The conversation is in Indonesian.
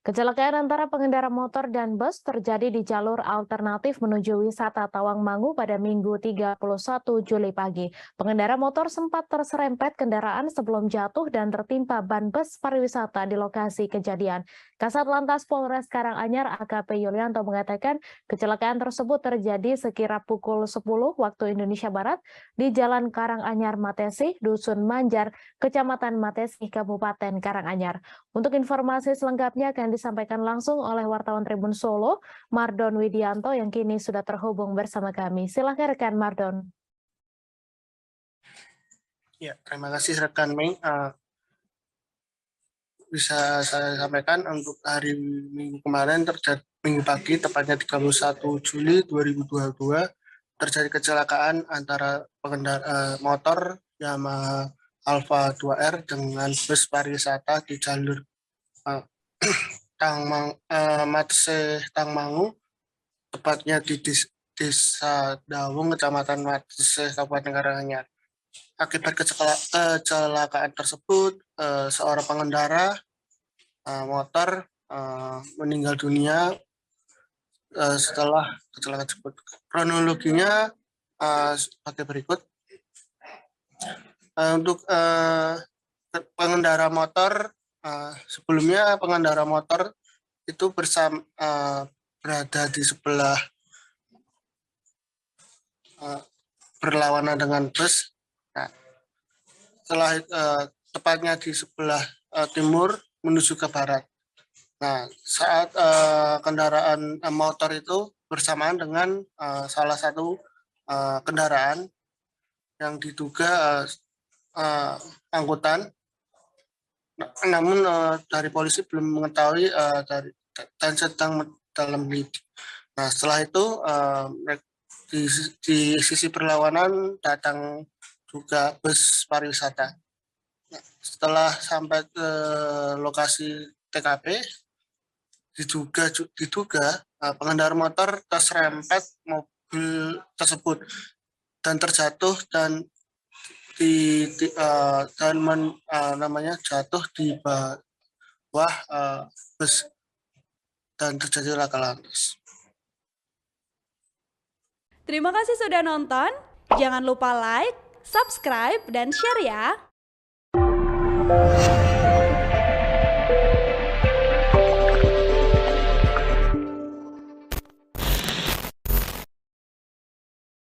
Kecelakaan antara pengendara motor dan bus terjadi di jalur alternatif menuju wisata Tawangmangu pada Minggu 31 Juli pagi. Pengendara motor sempat terserempet kendaraan sebelum jatuh dan tertimpa ban bus pariwisata di lokasi kejadian. Kasat Lantas Polres Karanganyar AKP Yulianto mengatakan kecelakaan tersebut terjadi sekira pukul 10 waktu Indonesia Barat di Jalan Karanganyar Matesi, Dusun Manjar, Kecamatan Matesi, Kabupaten Karanganyar. Untuk informasi selengkapnya akan disampaikan langsung oleh wartawan Tribun Solo, Mardon Widianto yang kini sudah terhubung bersama kami. Silakan rekan Mardon. Ya, terima kasih rekan Mei. Bisa saya sampaikan untuk hari Minggu kemarin Minggu pagi tepatnya 31 Juli 2022 terjadi kecelakaan antara pengendara motor Yamaha Alfa 2R dengan bus pariwisata di jalur Matese Tangmangu, tepatnya di Desa Dawung, Kecamatan Matese, Kabupaten Karanganyar. Akibat kecelakaan tersebut, seorang pengendara motor meninggal dunia setelah kecelakaan tersebut. Kronologinya sebagai berikut. Untuk pengendara motor, sebelumnya pengendara motor itu berada di sebelah berlawanan dengan bus. Nah, setelah tepatnya di sebelah timur menuju ke barat. Nah, saat kendaraan motor itu bersamaan dengan salah satu kendaraan yang diduga angkutan, namun dari polisi belum mengetahui dan sedang dalam lidik. Nah, setelah itu di sisi berlawanan datang juga bus pariwisata. Nah, setelah sampai ke lokasi TKP, diduga pengendara motor terserempet mobil tersebut dan terjatuh dan jatuh di bawah bus dan terjadi laka lantas. Terima kasih sudah nonton. Jangan lupa like, subscribe, dan share ya.